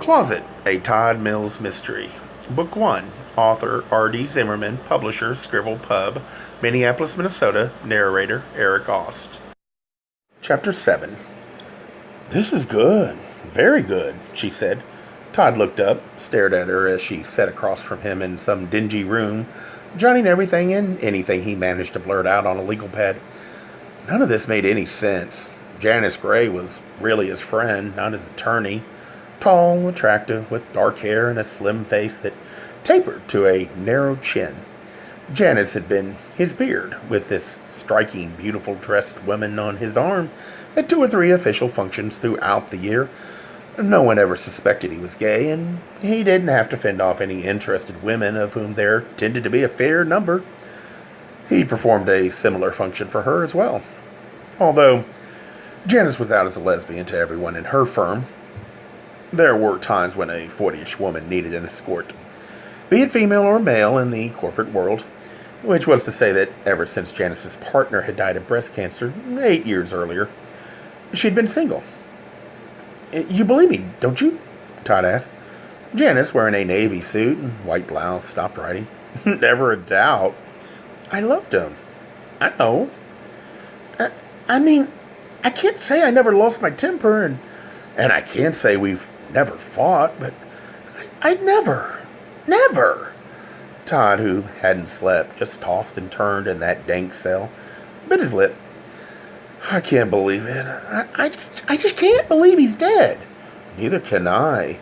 Closet, a Todd Mills Mystery. Book 1. Author R.D. Zimmerman. Publisher Scribble Pub. Minneapolis, Minnesota. Narrator Eric Aust. Chapter 7. "This is good. Very good," she said. Todd looked up, stared at her as she sat across from him in some dingy room, jotting everything and anything he managed to blurt out on a legal pad. None of this made any sense. Janice Gray was really his friend, not his attorney. Tall, attractive, with dark hair and a slim face that tapered to a narrow chin. Janice had been his beard, with this striking, beautiful dressed woman on his arm at 2 or 3 official functions throughout the year. No one ever suspected he was gay, and he didn't have to fend off any interested women, of whom there tended to be a fair number. He performed a similar function for her as well. Although Janice was out as a lesbian to everyone in her firm, there were times when a 40-ish woman needed an escort, be it female or male in the corporate world, which was to say that ever since Janice's partner had died of breast cancer 8 years earlier, she'd been single. "You believe me, don't you?" Todd asked. Janice, wearing a navy suit and white blouse, stopped writing. "Never a doubt. I loved him. I know. I mean, I can't say I never lost my temper, and I can't say we've never fought, but I never. Todd, who hadn't slept, just tossed and turned in that dank cell, bit his lip. "I can't believe it. I just can't believe he's dead." "Neither can I."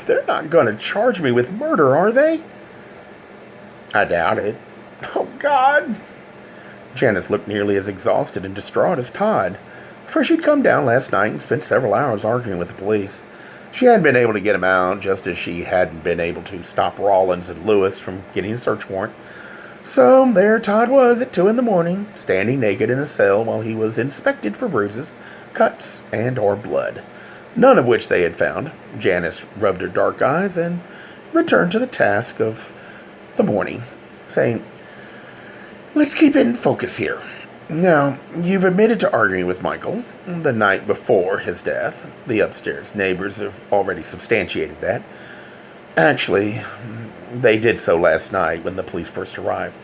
"They're not going to charge me with murder, are they?" "I doubt it." "Oh, God." Janice looked nearly as exhausted and distraught as Todd, for she'd come down last night and spent several hours arguing with the police. She hadn't been able to get him out, just as she hadn't been able to stop Rawlings and Lewis from getting a search warrant. So there Todd was at 2 a.m, standing naked in a cell while he was inspected for bruises, cuts, and or blood, none of which they had found. Janice rubbed her dark eyes and returned to the task of the morning, saying, "Let's keep it in focus here. Now, you've admitted to arguing with Michael the night before his death. The upstairs neighbors have already substantiated that. Actually, they did so last night when the police first arrived.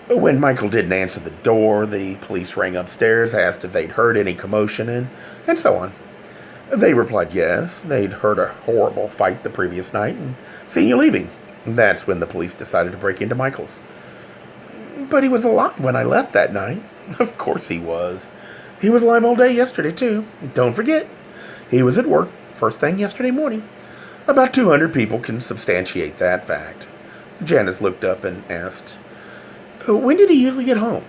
When Michael didn't answer the door, the police rang upstairs, asked if they'd heard any commotion, and so on. They replied yes, they'd heard a horrible fight the previous night and seen you leaving. That's when the police decided to break into Michael's." "But he was alive when I left that night." "Of course he was. He was alive all day yesterday, too. Don't forget, he was at work first thing yesterday morning. About 200 people can substantiate that fact." Janice looked up and asked, "When did he usually get home?"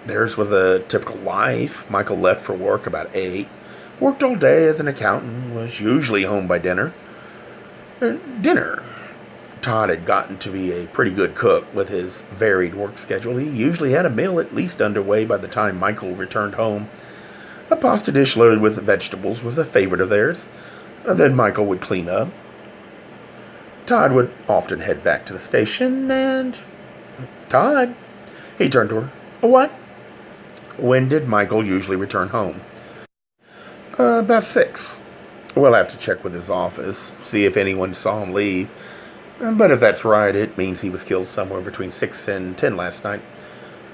Theirs was a typical life. Michael left for work about 8, worked all day as an accountant, was usually home by dinner. Dinner. Todd had gotten to be a pretty good cook with his varied work schedule. He usually had a meal at least underway by the time Michael returned home. A pasta dish loaded with vegetables was a favorite of theirs. Then Michael would clean up. Todd would often head back to the station, and... "Todd," he turned to her. "What?" "When did Michael usually return home?" About 6. We'll have to check with his office, see if anyone saw him leave. But if that's right, it means he was killed somewhere between 6 and 10 last night.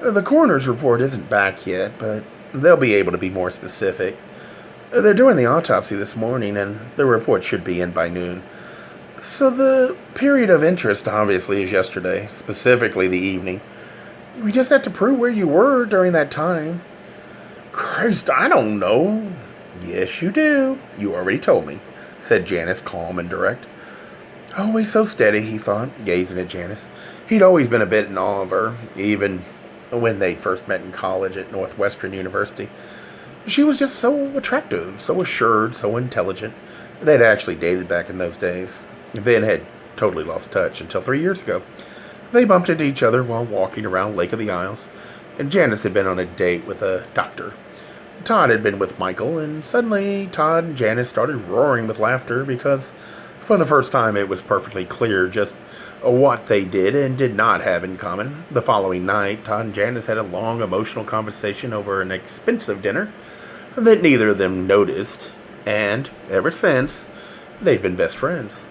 The coroner's report isn't back yet, but they'll be able to be more specific. They're doing the autopsy this morning, and the report should be in by noon. So the period of interest, obviously, is yesterday, specifically the evening. We just have to prove where you were during that time." "Christ, I don't know." "Yes, you do. You already told me," said Janice, calm and direct. Always so steady, he thought, gazing at Janice. He'd always been a bit in awe of her, even when they'd first met in college at Northwestern University. She was just so attractive, so assured, so intelligent. They'd actually dated back in those days, then had totally lost touch until 3 years ago. They bumped into each other while walking around Lake of the Isles, and Janice had been on a date with a doctor. Todd had been with Michael, and suddenly Todd and Janice started roaring with laughter because for the first time it was perfectly clear just what they did and did not have in common. The following night, Todd and Janice had a long, emotional conversation over an expensive dinner that neither of them noticed, and ever since, They'd been best friends.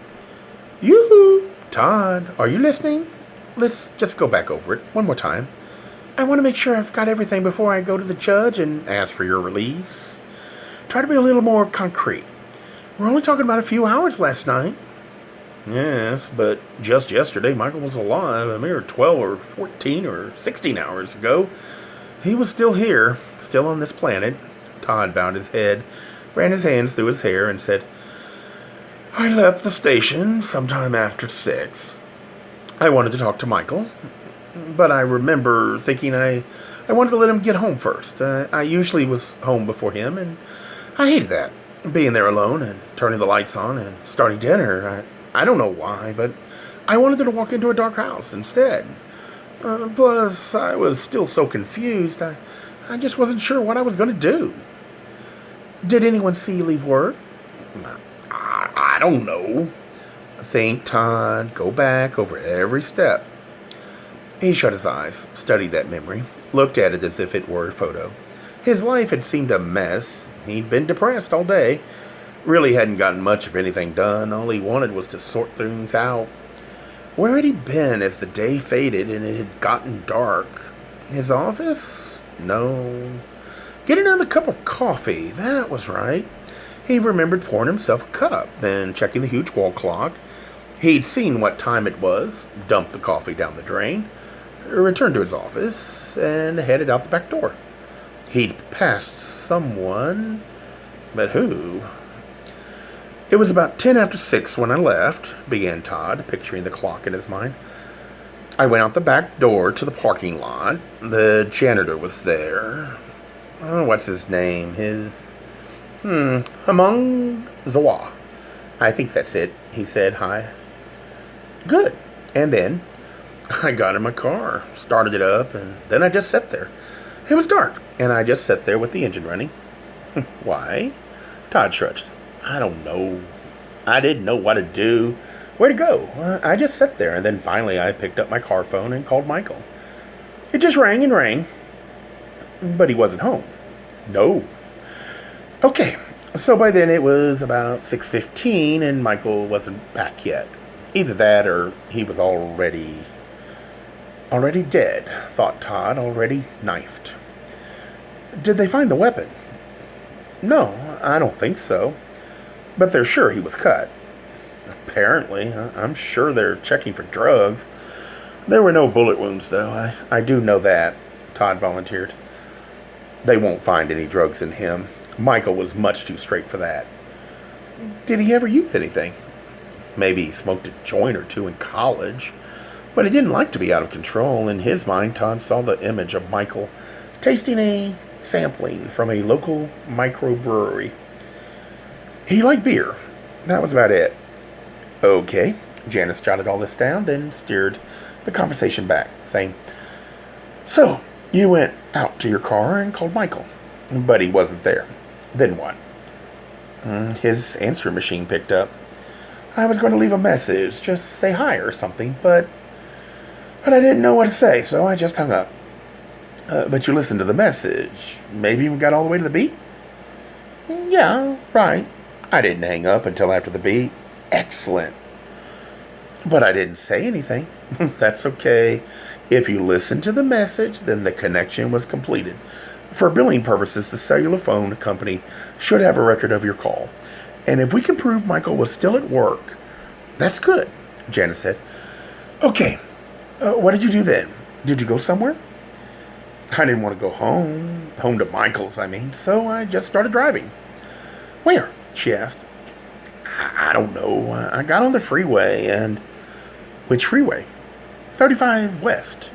Yoo-hoo! Todd, are you listening? Let's just go back over it one more time. I want to make sure I've got everything before I go to the judge and ask for your release. Try to be a little more concrete. We're only talking about a few hours last night. Yes, but just yesterday Michael was alive a mere 12 or 14 or 16 hours ago. He was still here, still on this planet. Todd bowed his head, ran his hands through his hair, and said, I left the station sometime after 6. I wanted to talk to Michael, but I remember thinking I wanted to let him get home first. I usually was home before him, and I hated that. Being there alone and turning the lights on and starting dinner. I don't know why, but I wanted to walk into a dark house instead. Plus, I was still so confused. I just wasn't sure what I was going to do. Did anyone see you leave work? I don't know. Think, Todd. Go back over every step. He shut his eyes, studied that memory, looked at it as if it were a photo. His life had seemed a mess. He'd been depressed all day. Really hadn't gotten much of anything done. All he wanted was to sort things out. Where had he been as the day faded and it had gotten dark? His office? No. Get another cup of coffee. That was right. He remembered pouring himself a cup, then checking the huge wall clock. He'd seen what time it was, dumped the coffee down the drain, returned to his office, and headed out the back door. He'd passed someone, but who? It was about 10 after 6 when I left, began Todd, picturing the clock in his mind. I went out the back door to the parking lot. The janitor was there. Oh, what's his name? Hamong Zawa. I think that's it, he said. Hi. Good. And then I got in my car, started it up, and then I just sat there. It was dark, and I just sat there with the engine running. Why? Todd shrugged. I don't know. I didn't know what to do. Where to go? I just sat there, and then finally I picked up my car phone and called Michael. It just rang and rang, but he wasn't home. No. Okay, so by then it was about 6:15, and Michael wasn't back yet. Either that or he was already dead, thought Todd, already knifed. Did they find the weapon? No, I don't think so. But they're sure he was cut. Apparently. I'm sure they're checking for drugs. There were no bullet wounds, though. I do know that, Todd volunteered. They won't find any drugs in him. Michael was much too straight for that. Did he ever use anything? Maybe he smoked a joint or two in college. But he didn't like to be out of control. In his mind, Todd saw the image of Michael tasting a sampling from a local microbrewery. He liked beer. That was about it. Okay. Janice jotted all this down, then steered the conversation back, saying, So, you went out to your car and called Michael, but he wasn't there. Then what? His answering machine picked up. I was going to leave a message, just say hi or something, but I didn't know what to say, so I just hung up. But you listened to the message. Maybe we got all the way to the beat? Yeah, right. I didn't hang up until after the beat. Excellent. But I didn't say anything. That's okay. If you listened to the message, then the connection was completed. For billing purposes, the cellular phone company should have a record of your call. And if we can prove Michael was still at work, that's good, Janice said. Okay, what did you do then? Did you go somewhere? I didn't want to go home to Michael's, so I just started driving. Where? She asked. I don't know. I got on the freeway and... Which freeway? 35 West.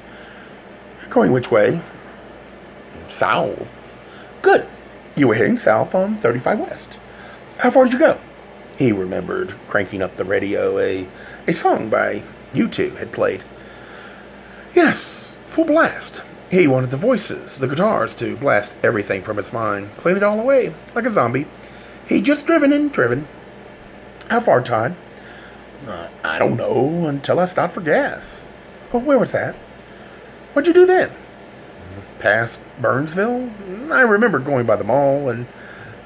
Going which way? South. Good. You were heading south on 35 West. How far did you go? He remembered cranking up the radio. A song by U2 had played. Yes, full blast. He wanted the voices, the guitars, to blast everything from his mind, clean it all away, like a zombie. He'd just driven and driven. How far, Todd? I don't know, until I stopped for gas. Well, where was that? What'd you do then? Past Burnsville? I remember going by the mall and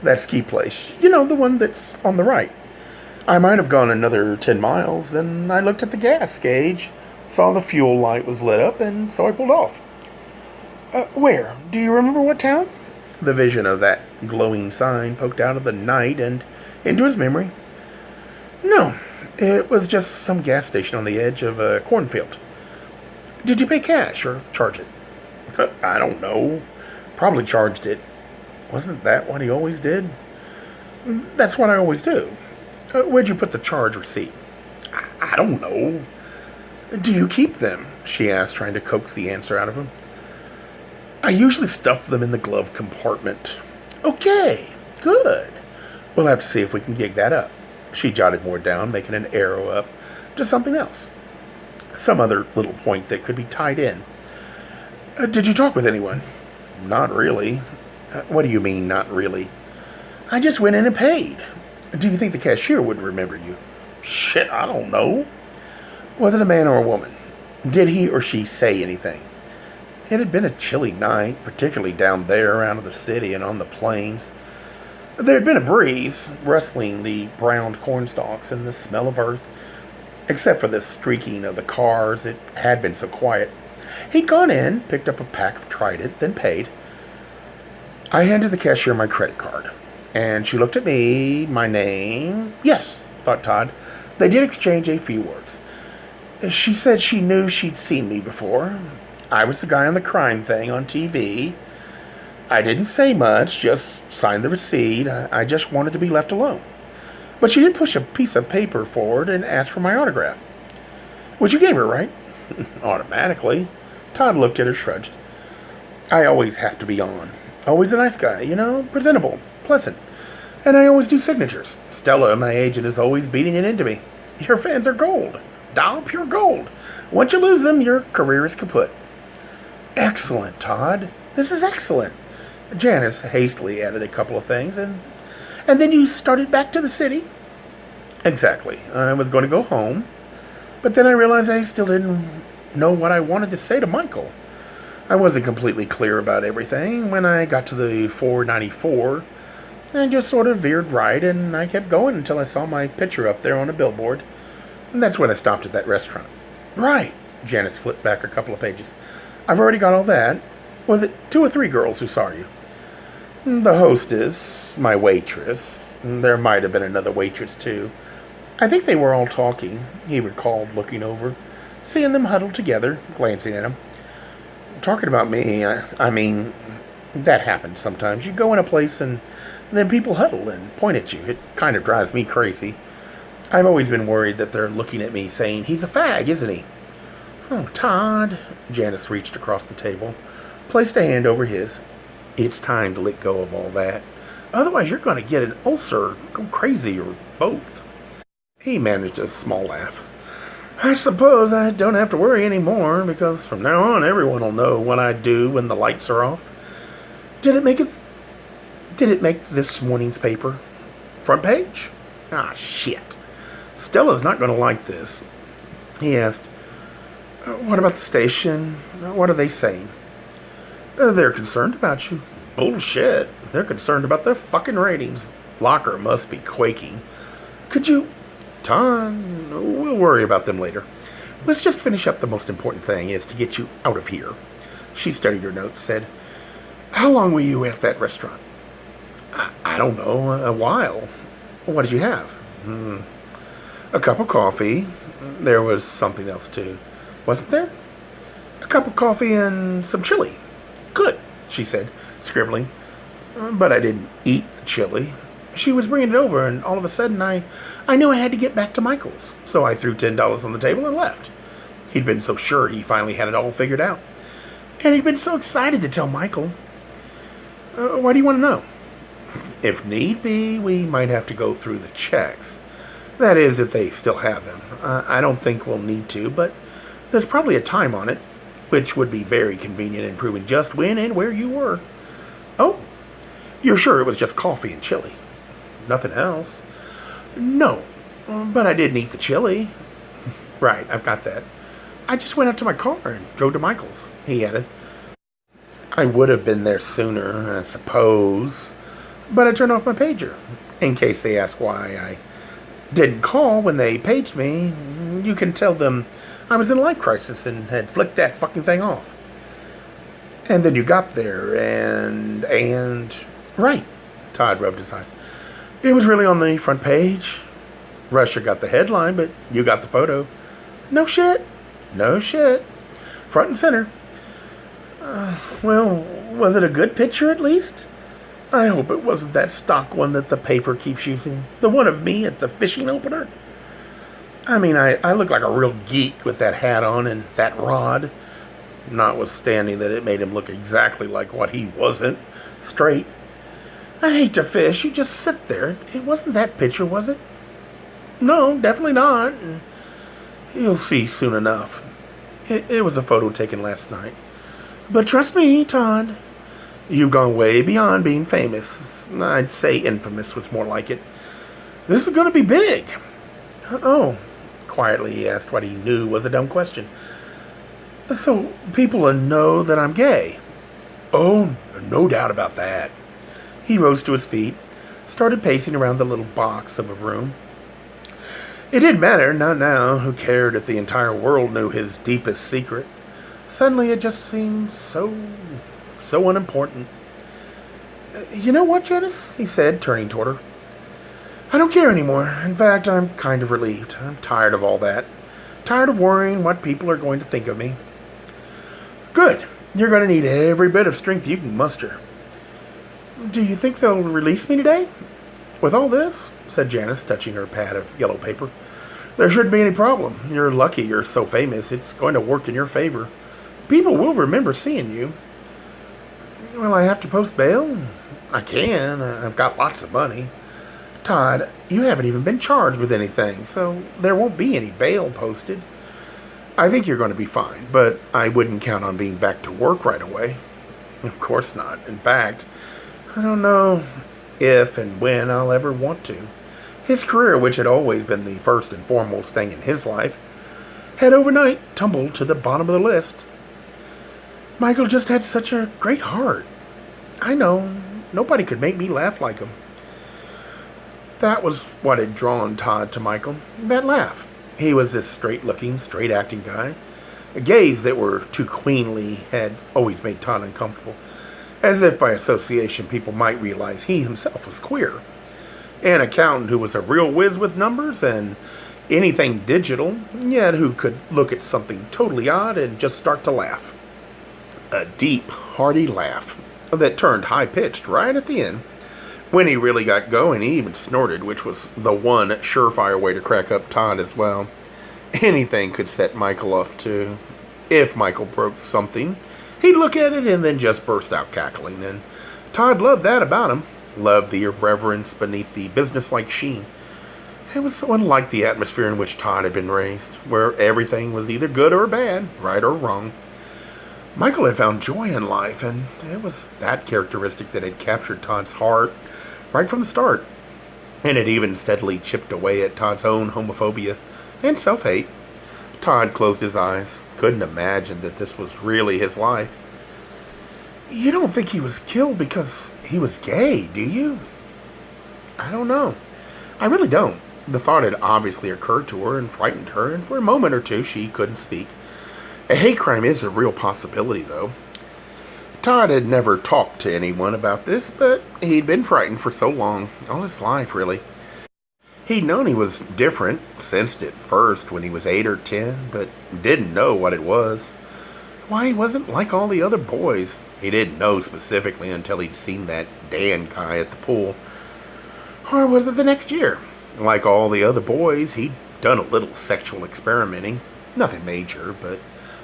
that ski place. You know, the one that's on the right. I might have gone another 10 miles, then I looked at the gas gauge, saw the fuel light was lit up, and so I pulled off. Where? Do you remember what town? The vision of that glowing sign poked out of the night and into his memory. No, it was just some gas station on the edge of a cornfield. Did you pay cash or charge it? I don't know. Probably charged it. Wasn't that what he always did? That's what I always do. Where'd you put the charge receipt? I don't know. Do you keep them? She asked, trying to coax the answer out of him. I usually stuff them in the glove compartment. Okay, good. We'll have to see if we can gig that up. She jotted more down, making an arrow up to something else. Some other little point that could be tied in. Did you talk with anyone? Not really. What do you mean, not really? I just went in and paid. Do you think the cashier would remember you? Shit, I don't know. Was it a man or a woman? Did he or she say anything? It had been a chilly night, particularly down there out of the city and on the plains. There had been a breeze, rustling the browned cornstalks and the smell of earth. Except for the streaking of the cars, it had been so quiet. He'd gone in, picked up a pack of Trident, then paid. I handed the cashier my credit card, and she looked at me, my name. Yes, thought Todd. They did exchange a few words. She said she knew she'd seen me before. I was the guy on the crime thing on TV. I didn't say much, just signed the receipt. I just wanted to be left alone. But she did push a piece of paper forward and asked for my autograph. Which you gave her, right? Automatically. Todd looked at her, shrugged. I always have to be on. Always a nice guy, presentable, pleasant. And I always do signatures. Stella, my agent, is always beating it into me. Your fans are gold. Dial pure gold. Once you lose them, your career is kaput. Excellent, Todd. This is excellent. Janice hastily added a couple of things, and then you started back to the city? Exactly. I was going to go home, but then I realized I still didn't know what I wanted to say to Michael. I wasn't completely clear about everything. When I got to the 494, I just sort of veered right, and I kept going until I saw my picture up there on a billboard. And that's when I stopped at that restaurant. Right. Janice flipped back a couple of pages. I've already got all that. Was it 2 or 3 girls who saw you? The hostess, my waitress. There might have been another waitress, too. I think they were all talking, he recalled, looking over, seeing them huddled together, glancing at him. Talking about me, I mean, that happens sometimes. You go in a place and then people huddle and point at you. It kind of drives me crazy. I've always been worried that they're looking at me saying, he's a fag, isn't he? Oh, Todd. Janice reached across the table, placed a hand over his. It's time to let go of all that. Otherwise, you're going to get an ulcer, go crazy, or both. He managed a small laugh. I suppose I don't have to worry anymore, because from now on, everyone will know what I do when the lights are off. Did it make this morning's paper? Front page? Ah, shit. Stella's not going to like this. He asked, what about the station? What are they saying? They're concerned about you. Bullshit. They're concerned about their fucking ratings. Locker must be quaking. Could you... Tom, we'll worry about them later. Let's just finish up the most important thing is to get you out of here. She studied her notes, said, how long were you at that restaurant? I don't know, a while. What did you have? A cup of coffee. There was something else too. Wasn't there? A cup of coffee and some chili. Good, she said, scribbling. But I didn't eat the chili. She was bringing it over, and all of a sudden I knew I had to get back to Michael's. So I threw $10 on the table and left. He'd been so sure he finally had it all figured out. And he'd been so excited to tell Michael. Why do you want to know? If need be, we might have to go through the checks. That is, if they still have them. I don't think we'll need to, but there's probably a time on it, which would be very convenient in proving just when and where you were. Oh, you're sure it was just coffee and chili? Nothing else? No, but I didn't eat the chili. Right, I've got that. I just went out to my car and drove to Michael's, he added. I would have been there sooner, I suppose, but I turned off my pager, in case they ask why I didn't call when they paged me, you can tell them I was in a life crisis and had flicked that fucking thing off. And then you got there, and... Right. Todd rubbed his eyes. It was really on the front page. Russia got the headline, but you got the photo. No shit. No shit. Front and center. Well, was it a good picture at least? I hope it wasn't that stock one that the paper keeps using. The one of me at the fishing opener. I mean, I look like a real geek with that hat on and that rod. Notwithstanding that it made him look exactly like what he wasn't. Straight. I hate to fish. You just sit there. It wasn't that picture, was it? No, definitely not. And you'll see soon enough. It was a photo taken last night. But trust me, Todd, you've gone way beyond being famous. I'd say infamous was more like it. This is going to be big. Oh, quietly he asked what he knew was a dumb question. So people will know that I'm gay. Oh, no doubt about that. He rose to his feet, started pacing around the little box of a room. It didn't matter, not now. Who cared if the entire world knew his deepest secret? Suddenly it just seemed so unimportant. You know what, Janice? He said, turning toward her. I don't care anymore. In fact, I'm kind of relieved. I'm tired of all that. Tired of worrying what people are going to think of me. Good. You're going to need every bit of strength you can muster. Do you think they'll release me today? With all this, said Janice, touching her pad of yellow paper, there shouldn't be any problem. You're lucky you're so famous. It's going to work in your favor. People will remember seeing you. Will I have to post bail? I can. I've got lots of money. Todd, you haven't even been charged with anything, so there won't be any bail posted. I think you're going to be fine, but I wouldn't count on being back to work right away. Of course not. In fact, I don't know if and when I'll ever want to. His career, which had always been the first and foremost thing in his life, had overnight tumbled to the bottom of the list. Michael just had such a great heart. I know, nobody could make me laugh like him. That was what had drawn Todd to Michael, that laugh. He was this straight-looking, straight-acting guy. A gaze that were too queenly had always made Todd uncomfortable, as if by association people might realize he himself was queer. An accountant who was a real whiz with numbers and anything digital, yet who could look at something totally odd and just start to laugh. A deep, hearty laugh that turned high-pitched right at the end. When he really got going, he even snorted, which was the one surefire way to crack up Todd as well. Anything could set Michael off, too. If Michael broke something, he'd look at it and then just burst out cackling, and Todd loved that about him. Loved the irreverence beneath the businesslike sheen. It was so unlike the atmosphere in which Todd had been raised, where everything was either good or bad, right or wrong. Michael had found joy in life, and it was that characteristic that had captured Todd's heart right from the start, and it even steadily chipped away at Todd's own homophobia and self-hate. Todd closed his eyes, couldn't imagine that this was really his life. You don't think he was killed because he was gay, do you? I don't know. I really don't. The thought had obviously occurred to her and frightened her, and for a moment or two she couldn't speak. A hate crime is a real possibility, though. Todd had never talked to anyone about this, but he'd been frightened for so long, all his life, really. He'd known he was different, sensed it first when he was 8 or 10, but didn't know what it was. Why he wasn't like all the other boys. He didn't know specifically until he'd seen that Dan guy at the pool. Or was it the next year? Like all the other boys, he'd done a little sexual experimenting. Nothing major, but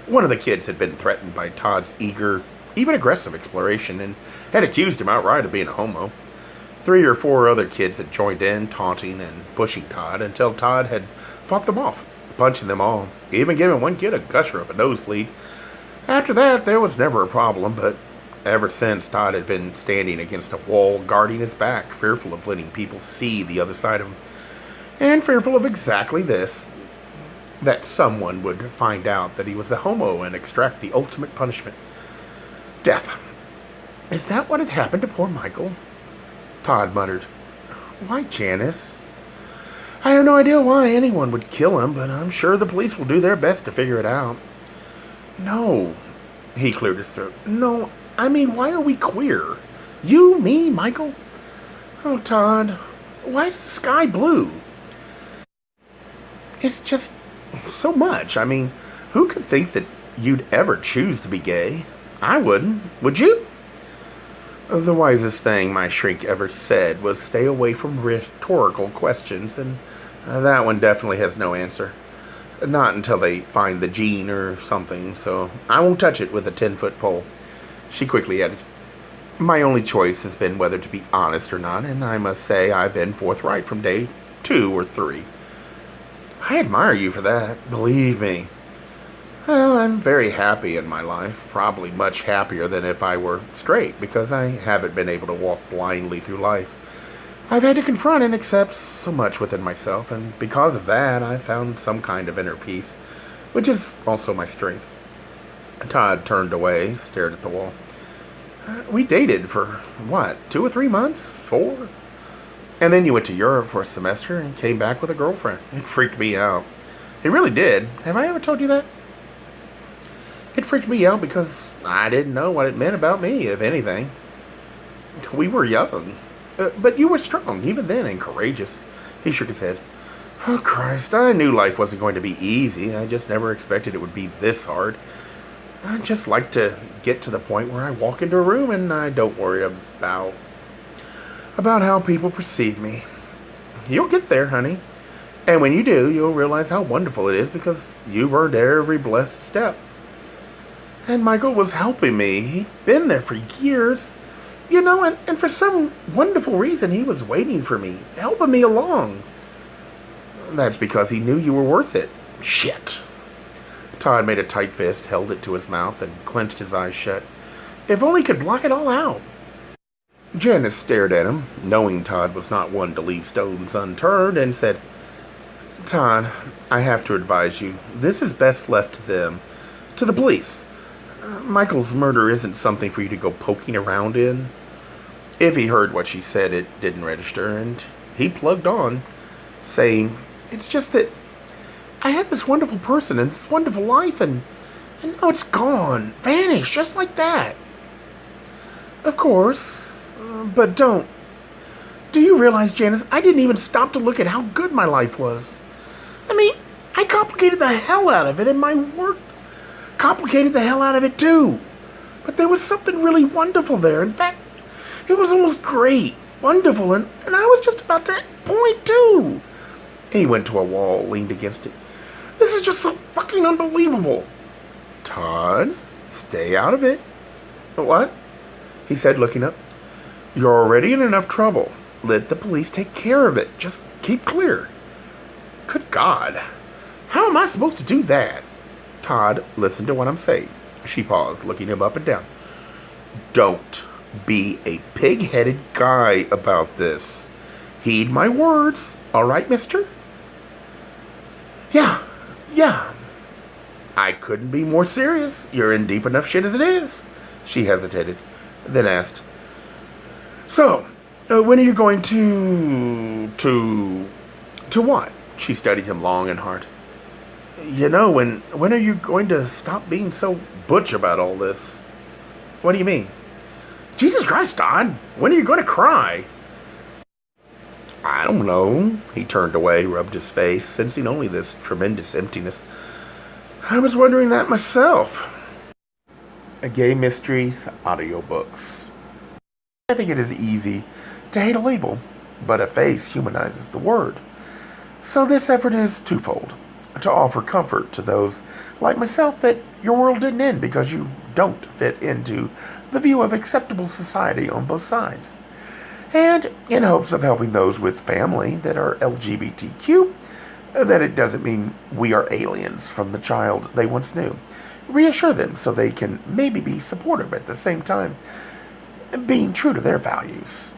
one of the kids had been threatened by Todd's eager, even aggressive exploration, and had accused him outright of being a homo. 3 or 4 other kids had joined in, taunting and pushing Todd, until Todd had fought them off, punching them all, even giving one kid a gusher of a nosebleed. After that, there was never a problem, but ever since, Todd had been standing against a wall, guarding his back, fearful of letting people see the other side of him, and fearful of exactly this, that someone would find out that he was a homo and extract the ultimate punishment. Death. Is that what had happened to poor Michael? Todd muttered. Why, Janice? I have no idea why anyone would kill him, but I'm sure the police will do their best to figure it out. No, he cleared his throat. No, I mean, why are we queer? You, me, Michael? Oh, Todd, why is the sky blue? It's just so much. I mean, who could think that you'd ever choose to be gay? I wouldn't. Would you? The wisest thing my shrink ever said was stay away from rhetorical questions, and that one definitely has no answer. Not until they find the gene or something, so I won't touch it with a 10-foot pole. She quickly added, my only choice has been whether to be honest or not, and I must say I've been forthright from day 2 or 3. I admire you for that, believe me. Well, I'm very happy in my life, probably much happier than if I were straight, because I haven't been able to walk blindly through life. I've had to confront and accept so much within myself, and because of that, I've found some kind of inner peace, which is also my strength. Todd turned away, stared at the wall. We dated for, what, 2 or 3 months? 4? And then you went to Europe for a semester and came back with a girlfriend. It freaked me out. It really did. Have I ever told you that? It freaked me out because I didn't know what it meant about me, if anything. We were young. But you were strong, even then, and courageous. He shook his head. Oh, Christ, I knew life wasn't going to be easy. I just never expected it would be this hard. I just like to get to the point where I walk into a room and I don't worry about how people perceive me. You'll get there, honey. And when you do, you'll realize how wonderful it is because you've earned every blessed step. And Michael was helping me. He'd been there for years. You know, and for some wonderful reason, he was waiting for me, helping me along. That's because he knew you were worth it. Shit. Todd made a tight fist, held it to his mouth, and clenched his eyes shut. If only he could block it all out. Janice stared at him, knowing Todd was not one to leave stones unturned, and said, Todd, I have to advise you. This is best left to them, to the police. Michael's murder isn't something for you to go poking around in. If he heard what she said, it didn't register, and he plugged on, saying, it's just that I had this wonderful person and this wonderful life, and now it's gone, vanished, just like that. Of course, but don't. Do you realize, Janice, I didn't even stop to look at how good my life was. I mean, I complicated the hell out of it, and my work complicated the hell out of it too. But there was something really wonderful there. In fact, it was almost great, wonderful, and I was just about to point too. He went to a wall, leaned against it. This is just so fucking unbelievable. Todd, stay out of it. What? He said, looking up. You're already in enough trouble. Let the police take care of it. Just keep clear. Good God. How am I supposed to do that? Todd, listen to what I'm saying. She paused, looking him up and down. Don't be a pig-headed guy about this. Heed my words. All right, mister? Yeah. I couldn't be more serious. You're in deep enough shit as it is. She hesitated, then asked, So, when are you going to what? She studied him long and hard. You know, when are you going to stop being so butch about all this? What do you mean? Jesus Christ, Todd, when are you going to cry? I don't know. He turned away, rubbed his face, sensing only this tremendous emptiness. I was wondering that myself. Gay Mysteries audiobooks. I think it is easy to hate a label, but a face humanizes the word. So this effort is twofold. To offer comfort to those like myself that your world didn't end because you don't fit into the view of acceptable society on both sides. And in hopes of helping those with family that are LGBTQ, that it doesn't mean we are aliens from the child they once knew. Reassure them so they can maybe be supportive at the same time, being true to their values.